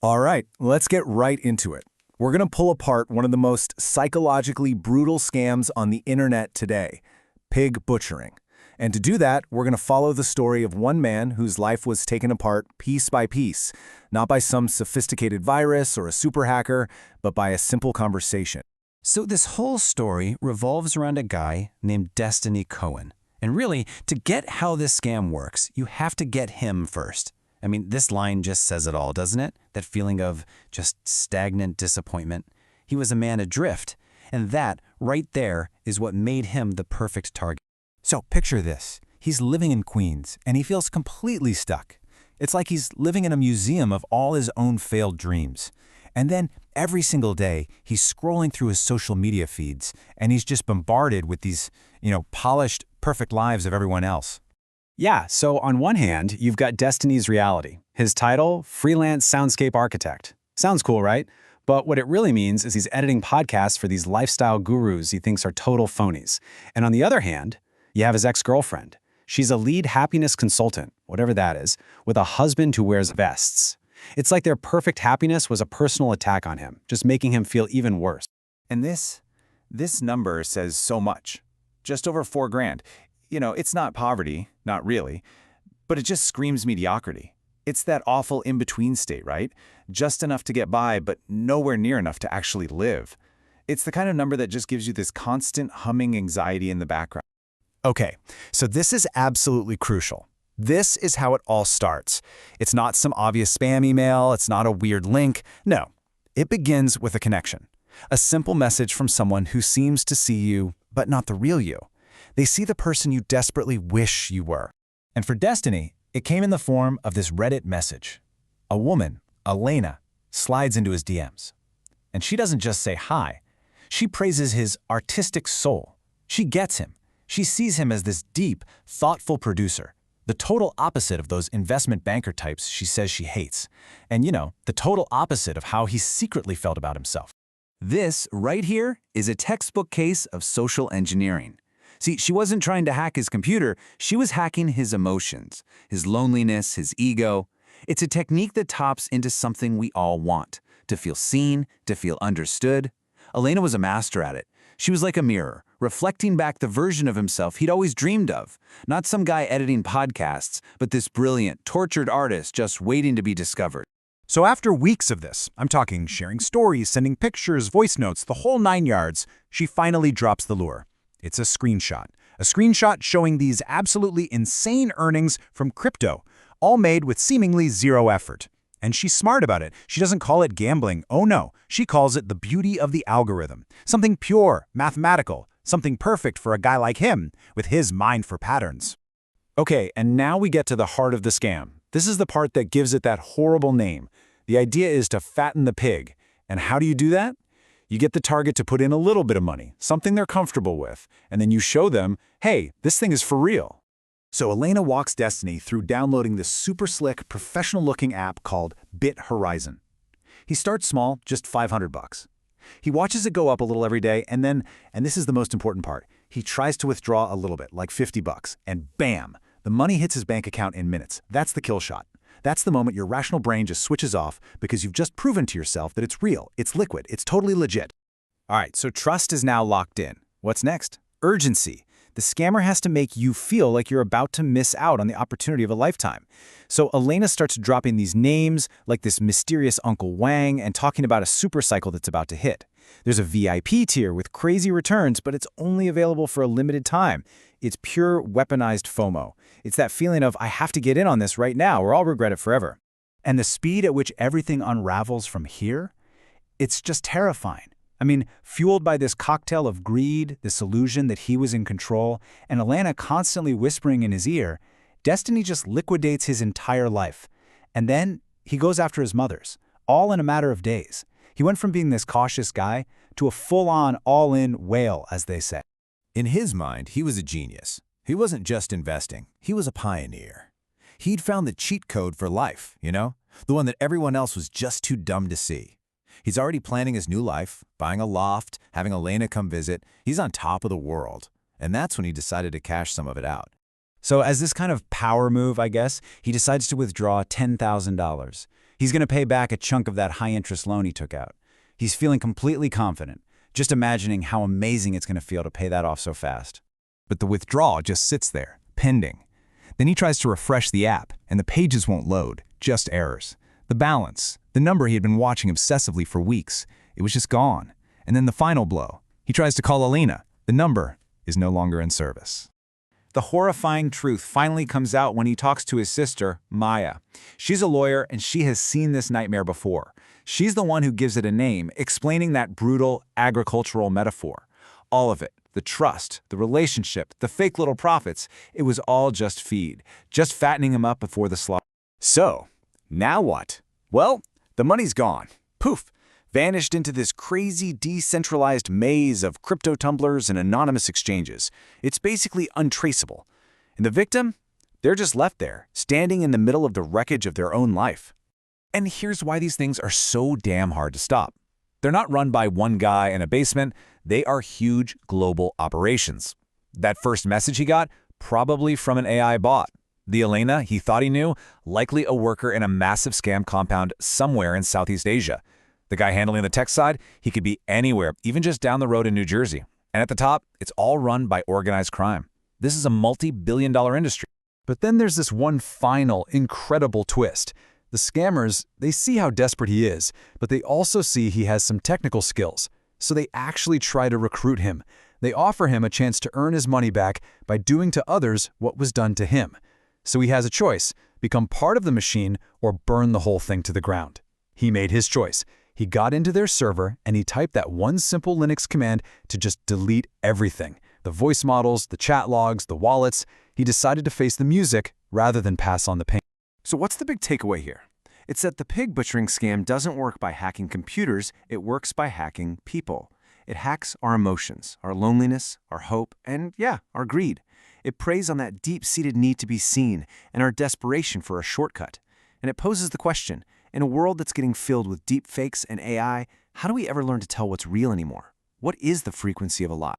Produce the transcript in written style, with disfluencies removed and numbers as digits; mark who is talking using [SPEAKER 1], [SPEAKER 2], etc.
[SPEAKER 1] All right, let's get right into it. We're going to pull apart one of the most psychologically brutal scams on the internet today, pig butchering. And to do that, we're going to follow the story of one man whose life was taken apart piece by piece, not by some sophisticated virus or a super hacker, but by a simple conversation.
[SPEAKER 2] So this whole story revolves around a guy named Destiny Cohen. And really, to get how this scam works, you have to get him first. I mean, this line just says it all, doesn't it? That feeling of just stagnant disappointment. He was a man adrift, and that, right there, is what made him the perfect target.
[SPEAKER 1] So picture this. He's living in Queens, and he feels completely stuck. It's like he's living in a museum of all his own failed dreams. And then every single day, he's scrolling through his social media feeds, and he's just bombarded with these, polished, perfect lives of everyone else.
[SPEAKER 3] Yeah, so on one hand, you've got Destiny's reality. His title, Freelance Soundscape Architect. Sounds cool, right? But what it really means is he's editing podcasts for these lifestyle gurus he thinks are total phonies. And on the other hand, you have his ex-girlfriend. She's a lead happiness consultant, whatever that is, with a husband who wears vests. It's like their perfect happiness was a personal attack on him, just making him feel even worse.
[SPEAKER 1] And this number says so much. Just over $4,000. It's not poverty, not really, but it just screams mediocrity. It's that awful in-between state, right? Just enough to get by, but nowhere near enough to actually live. It's the kind of number that just gives you this constant humming anxiety in the background. Okay, so this is absolutely crucial. This is how it all starts. It's not some obvious spam email, it's not a weird link. No, it begins with a connection. A simple message from someone who seems to see you, but not the real you. They see the person you desperately wish you were. And for Destiny, it came in the form of this Reddit message. A woman, Elena, slides into his DMs. And she doesn't just say hi. She praises his artistic soul. She gets him. She sees him as this deep, thoughtful producer, the total opposite of those investment banker types she says she hates. And the total opposite of how he secretly felt about himself.
[SPEAKER 2] This, right here, is a textbook case of social engineering. See, she wasn't trying to hack his computer, she was hacking his emotions, his loneliness, his ego. It's a technique that taps into something we all want, to feel seen, to feel understood. Elena was a master at it. She was like a mirror, reflecting back the version of himself he'd always dreamed of. Not some guy editing podcasts, but this brilliant, tortured artist just waiting to be discovered.
[SPEAKER 1] So after weeks of this, I'm talking sharing stories, sending pictures, voice notes, the whole 9 yards, she finally drops the lure. It's a screenshot showing these absolutely insane earnings from crypto, all made with seemingly zero effort. And she's smart about it. She doesn't call it gambling. Oh no, she calls it the beauty of the algorithm. Something pure, mathematical, something perfect for a guy like him, with his mind for patterns. Okay, and now we get to the heart of the scam. This is the part that gives it that horrible name. The idea is to fatten the pig. And how do you do that? You get the target to put in a little bit of money, something they're comfortable with, and then you show them, hey, this thing is for real. So Elena walks Destiny through downloading this super slick, professional-looking app called BitHorizon. He starts small, just $500. He watches it go up a little every day, and then, and this is the most important part, he tries to withdraw a little bit, like $50, and bam, the money hits his bank account in minutes. That's the kill shot. That's the moment your rational brain just switches off because you've just proven to yourself that it's real, it's liquid, it's totally legit. All right, so trust is now locked in. What's next? Urgency. The scammer has to make you feel like you're about to miss out on the opportunity of a lifetime. So Elena starts dropping these names, like this mysterious Uncle Wang, and talking about a super cycle that's about to hit. There's a VIP tier with crazy returns, but it's only available for a limited time. It's pure weaponized FOMO. It's that feeling of, I have to get in on this right now or I'll regret it forever. And the speed at which everything unravels from here, it's just terrifying. I mean, fueled by this cocktail of greed, this illusion that he was in control, and Elena constantly whispering in his ear, Destiny just liquidates his entire life. And then he goes after his mother's, all in a matter of days. He went from being this cautious guy to a full-on, all-in whale, as they say.
[SPEAKER 4] In his mind, he was a genius. He wasn't just investing, he was a pioneer. He'd found the cheat code for life, the one that everyone else was just too dumb to see. He's already planning his new life, buying a loft, having Elena come visit. He's on top of the world. And that's when he decided to cash some of it out.
[SPEAKER 1] So as this kind of power move, I guess, he decides to withdraw $10,000. He's going to pay back a chunk of that high-interest loan he took out. He's feeling completely confident, just imagining how amazing it's going to feel to pay that off so fast.
[SPEAKER 5] But the withdrawal just sits there, pending. Then he tries to refresh the app, and the pages won't load, just errors. The balance, the number he had been watching obsessively for weeks, it was just gone. And then the final blow. He tries to call Alina. The number is no longer in service.
[SPEAKER 2] The horrifying truth finally comes out when he talks to his sister, Maya. She's a lawyer, and she has seen this nightmare before. She's the one who gives it a name, explaining that brutal agricultural metaphor. All of it, the trust, the relationship, the fake little profits, it was all just feed, just fattening him up before the slaughter.
[SPEAKER 1] So, now what? Well, the money's gone. Poof! Vanished into this crazy decentralized maze of crypto tumblers and anonymous exchanges. It's basically untraceable. And the victim? They're just left there, standing in the middle of the wreckage of their own life.
[SPEAKER 5] And here's why these things are so damn hard to stop. They're not run by one guy in a basement. They are huge global operations. That first message he got, probably from an AI bot. The Elena he thought he knew, likely a worker in a massive scam compound somewhere in Southeast Asia. The guy handling the tech side, he could be anywhere, even just down the road in New Jersey. And at the top, it's all run by organized crime. This is a multi-billion-dollar industry.
[SPEAKER 3] But then there's this one final, incredible twist. The scammers, they see how desperate he is, but they also see he has some technical skills. So they actually try to recruit him. They offer him a chance to earn his money back by doing to others what was done to him. So he has a choice, become part of the machine or burn the whole thing to the ground. He made his choice. He got into their server and he typed that one simple Linux command to just delete everything. The voice models, the chat logs, the wallets. He decided to face the music rather than pass on the pain.
[SPEAKER 6] So what's the big takeaway here? It's that the pig butchering scam doesn't work by hacking computers, it works by hacking people. It hacks our emotions, our loneliness, our hope, and yeah, our greed. It preys on that deep-seated need to be seen and our desperation for a shortcut. And it poses the question, in a world that's getting filled with deep fakes and AI, how do we ever learn to tell what's real anymore? What is the frequency of a lie?